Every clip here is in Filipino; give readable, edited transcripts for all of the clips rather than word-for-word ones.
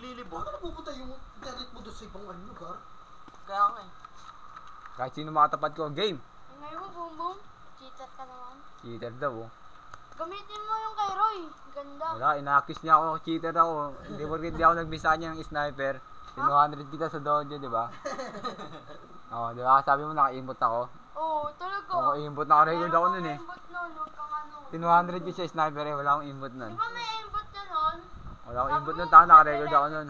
naglilibot. Bakit napupunta yung internet mo doon sa ibang lugar? Kaya nga eh. Kahit sino makatapat ko, game. Ngayon mo, Boom Boom. Cheater ka naman. Cheater daw, oh. Gamitin mo yung kay Roy. Ganda. Wala, ina-accuse niya ako, cheater ako. Hindi mo rin ako nagbisa niya ng sniper. 200 kita sa dojo, di ba? Oo, di ba? Sabi mo naka-input ako. Oo, talaga. Ako input, naka-record ako nun eh. Aimbot nun, huwag kang ano. 200 ko siya sniper eh, wala akong input nun. Di ba may aimbot ka nun? Wala akong input nun, taka naka-record ako nun.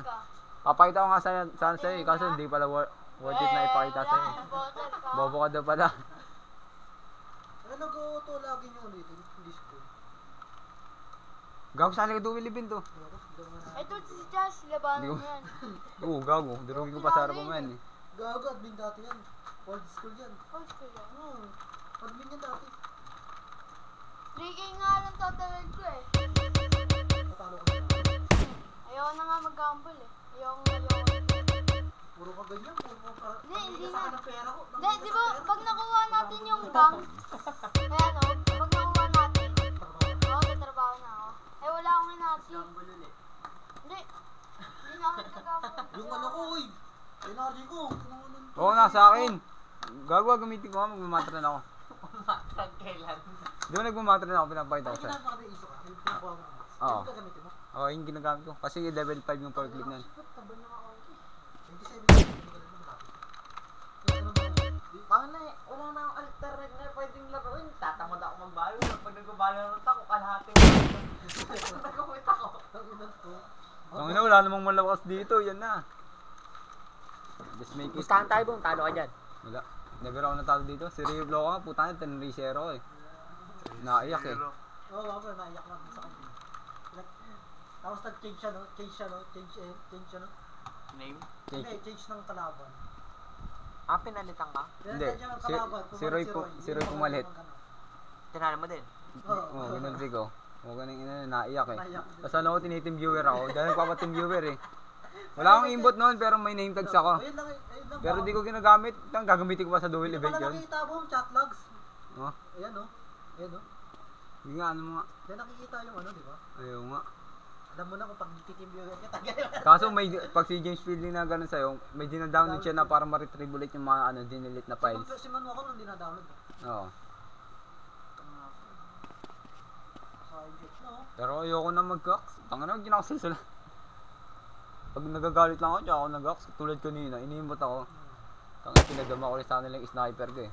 Papakita ko nga sana sa'yo eh, kaso hindi pala worth it na ipakita sa'yo eh. Bobo ka daw pala. Ano nag-auto lagi nyo dito? Hindi school. Gago saan ka duwilibin to? Ito si Jazz, labanan Hindi mo yan. Oo, gago. Durugin ko pa sa harapan mo yan eh. Gago, admin dati yan. Old school yan. Old school yan. Admin yan dati. 3K nga lang tatawag ko eh. Natalo ka na. Ayoko na nga mag-gamble eh. Ayoko. Puro ka ganyan. Puro ka Hindi sa akin na. ng pera ko. Hindi, di ba, pag nakuha natin yung bank, kaya no, pag nakuha natin, oo, tatrabaho na ako. Eh, wala akong inati. Hindi. Hindi na ako nag-gamble. Yung ano ko, uy. Energy ko. Oo, nasa akin. Gago, gamitin ko nga, magmamatran ako. Matag kailan? Di ba nagmamatran ako, pinapakita ko Ay, siya. ginagawa ka ng iso ka. Pinakuha mo. Oo. Yung gagamitin mo. Oo, yung ginagamit ko. Kasi level 5 yung power clip na yun. Tabal na ako. 27. Mga na eh, wala na akong alternate na pwedeng laruin. Tatamad ako magbalo. Pag nagbabalo ng tako, kalahati mo. Nagkakawit ako. Tangina, wala namang malakas dito, yan na. Just make it. Gustahan tayo bong, talo ka dyan. Wala. Never ako natalo dito. Si Rio Bloco nga, puta niya, 10-0 eh. Naiyak eh. Oo, ako naiyak lang sa kanya. Tapos nag-change siya, no? Change siya, no? Name? Hindi, change ng kalaban. Ah, pinalitan ka? Hindi. Pinalitan siya ng kalaban. Si Roy pumalit. Tinalo mo din? Oo. Oo, ginulti ko. Oo, ganun ina, naiyak eh. Naiyak. Tapos ano ko, tinitim viewer ako. Dahil nagpapatim viewer eh. Wala akong input noon, pero may name tags ako. Ayun lang. Pero di ko ginagamit. Ang gagamitin ko pa sa dual Hindi event pala yun. nakikita mo, chat logs. Oh, Ayan, no? Ayan, no? yun nga, ano mo nga. Kaya nakikita yung ano, di ba? Ayaw nga. Alam mo na kung pag nagtitim viewer ka, tagay. Kaso may, pag si James Fielding na gano'n sa'yo, may dinadownload siya na para ma-retribuate yung mga ano, dinilit na files. Si Manu ako nung dinadownload. Oo. Sa IGH na, oh. Pero ayoko na mag-hacks. Tanga na, hindi na ako sila. Pag nagagalit lang ako, tsaka ako nag-hacks. Tulad kanina, iniimbot ako. Tanga, pinagama ko rin sa nilang sniper ko eh.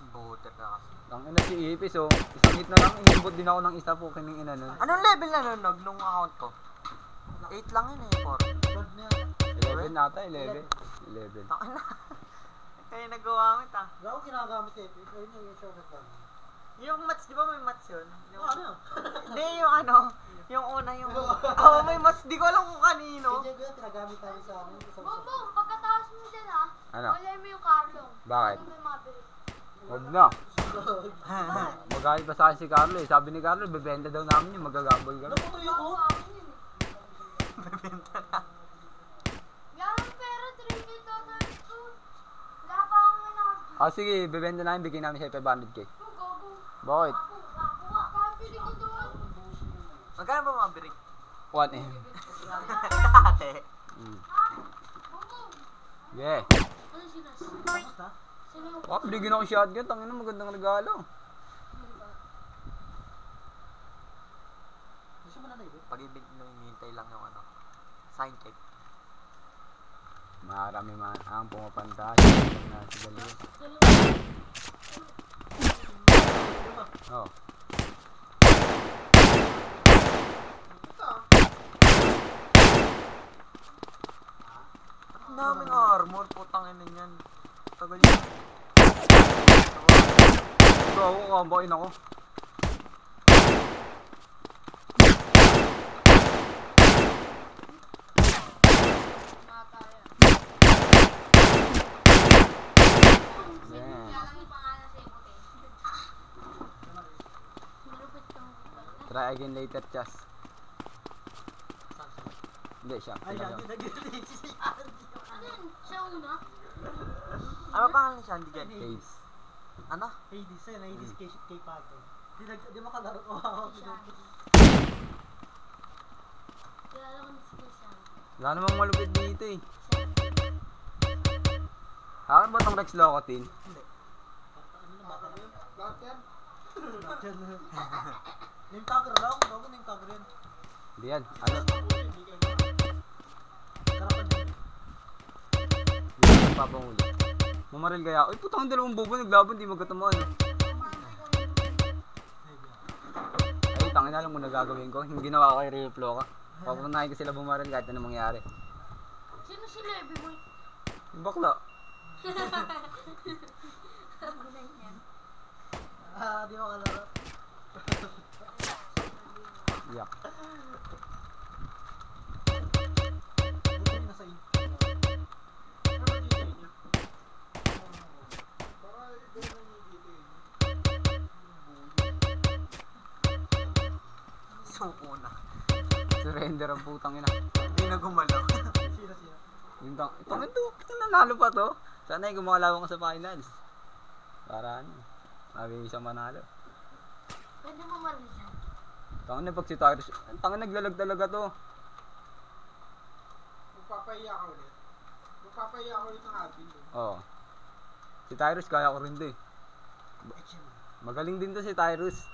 Buter ka kasi. Tanga na si Ipis oh. Isang hit na lang, iniimbot din ako ng isa po kining ina nun. Anong level na nunog nung account ko? 8 lang yun eh, 4. 12 na yan. 11 nata, 11. 11. Taka na. Kaya nagawamit ah. Gago kinagamit eh. Ayun yung shortcut lang. Yung mats, di ba may mats yun? Yung, Ano yun? Hindi, yung ano, yung una yung... Oo, may mats, di ko alam kung kanino. Hindi ko yan, tinagamit namin sa amin. Boom Boom, pagkatapos mo dyan ha, Ano? wala mo yung Carlong. Bakit? Ano may mabilis? Huwag na. Magalit pa sa akin si Carlo eh. Sabi ni Carlo, bebenta daw namin yun, magagambol ka na. Naputuyo ko. Bebenta na. Yan ang pera, 3K total ko. Wala pa akong nanaki. Ah sige, bebenta namin, bigyan namin siya 500k. Gago. Bakit? Ako nga, kapili ko doon. Magkano ba mga birik? 1M. Ate. Mm. Boom Boom. Yeah. Ano sinas? Tapos na. Sino yung... Oh, bigyan ako shotgun, tangina magandang regalo. Gusto mo na na ibo? Pag-ibig nung hinihintay lang yung ano. Sign check. Marami man ang pumapanta. Na si Galio. Oh. Ang daming armor, putang ina niyan. Tagal yun. Ito ako, kambakin ako. Mata yan. Yeah. Kaya lang yung pangalan sa imo, eh. Malupit kang pala. Try again later, Chas. Hindi siya. Ay, Sila yan. lang. Nag-release siya. Ano yun? Siya una? Ano pangalan ni Shandy dyan? Case. Ano? Hades, ayun. Hades kay Pato. Di makalaro ko. Kilala ko na si Christian. Wala namang malupit dito eh. Akin ba itong Rex Locotin? Hindi. Ano na bata lang? Lahat yan. Lahat yan. Name tagger lang. Bago name tagger yan. Hindi yan. Ano? Karapan yan. Hindi yan papanguli. Mamaril kaya. Uy, putang dalawang bobo naglaban, di magkatamaan. Ay, tangin na lang muna gagawin ko. Yung ginawa ko kay Rio Floca. Papunahin ko sila bumaril kahit ano mangyari. Sino si Levi mo? Yung bakla. Di mo kalaro. Yak. Buti nasa in. Suko na. Surrender ang putang ina. Hindi na gumalaw. Sino? Yung tangin to. Nanalo pa to. Sana yung gumalawan ko sa finals. Para ano. Sabi isang manalo. Pwede mo marisan. Tangin na pag si Tyrus. Tangin naglalag talaga to. Magpapahiya ka ulit. Magpapahiya ka ulit ng admin. Oo. Si Tyrus kaya ko rin to eh. Magaling din to si Tyrus.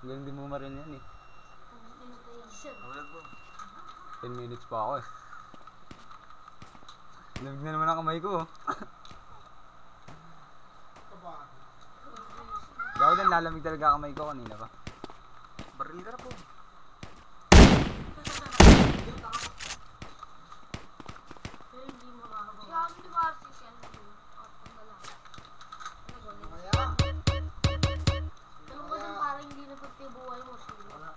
Magaling din mo marin yan eh. 10 minutes pa ako eh. Lamig na naman ang kamay ko oh. Gawa din lalamig talaga ang kamay ko kanina pa. Baril ka na po. Pero hindi mo makakabawa. Si Ami di ba RCC ano yun? At ang lalaki. Ano ba yun? Mamaya. Alam mo din parang hindi napagtibuhay mo sila.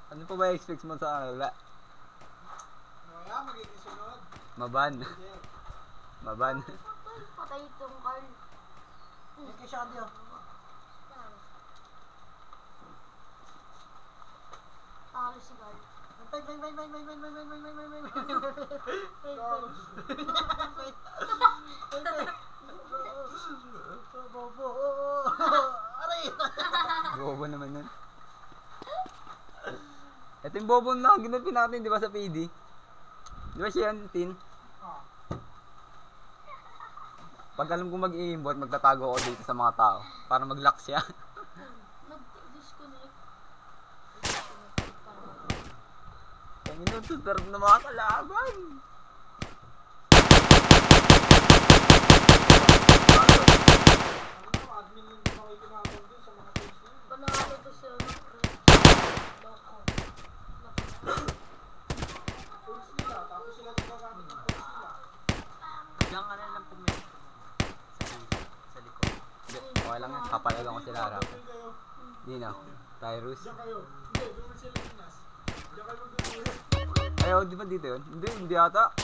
Ano pa ba expect mo sa akin? Wala. Mamaya magiging sunod. Maban. Maban. Patay itong Carl. Yung kay Shandy oh. Talo si Carl. Bobo. Aray! Bobo naman yun. Ito yung bobo na ginulpi natin di ba sa PD? Di ba siya yan, Tin? Pag alam kong mag-i-imbot, magtatago ako dito sa mga tao para mag-lock siya. Nag-disconnect. Panginoon, sa sarap na mga kalaban. Admin yung makikinabang dun sa mga page na yun. Panalo to siya. Loko. Page nila. Tapos sila gagamit ng page nila. Diyan ka na lang pumunta sa likod. Hindi, okay lang yan. Kapalagan ko sila harap. Doon kayo. Di na. Tyrus. Diyan kayo. Hindi, doon sila Pinas. Diyan kayo magdudulo. Ay, oh, di ba dito yun? Hindi ata.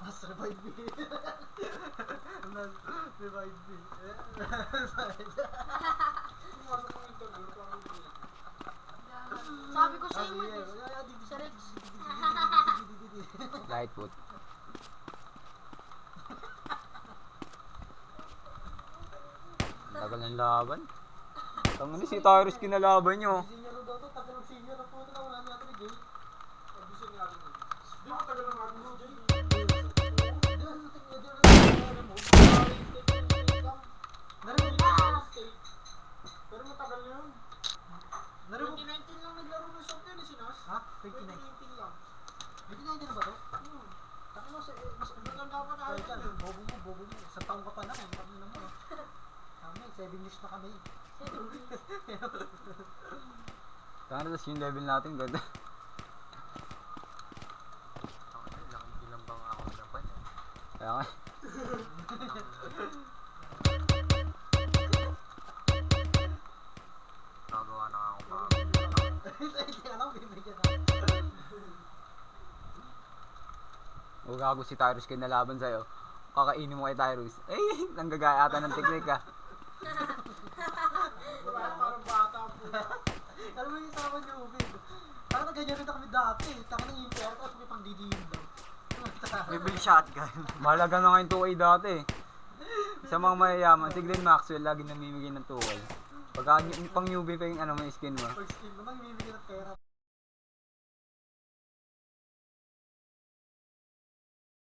Mas revive me. Revive me. Pumasok mo yung tunnel. Parang hindi. Sabi ko sa iyo, sa Rex. Lightfoot. Tagal ng laban. Tangin ni si Tyrus kinalaban nyo. Senior daw to, tagal ng senior na po ito na wala niya ito ni Jay. Abusin nga rin. Di ba tagal ng admin si Jay? Pero matagal na yun. 2019 lang naglaro ng shop yun, Sinas. Ha? 29. 2019 lang. 29 na ba to? Taki mo, mas Maganda pa tayo Ay, yun. bobo mo. Isang taong ka pa lang. Ang kami naman. Kami, 7 years na kami. Tangin na yung level natin. Ganda. Laki ginambang ako ng pan. Kaya nga. Nagawa na ako pa. Hindi alam, bibigyan na. Huwag gago si Tyrus kinalaban sa'yo. Kakainin mo kay Tyrus. Eh, nanggagaya ata ng teknik ah. Parang bata po. Alam mo yung sa akin yung ubig. Parang ganyan rin kami dati. Taka ng import, tapos may pang-didiin daw. Bibili shotgun. Mahalaga na ngayon 2K dati. Sa mga mayayaman, si Glenn Maxwell lagi namimigay ng 2K. Pag Pagka pang newbie pa yung ano mo, yung skin mo. Pag skin naman, bibigyan ng pera.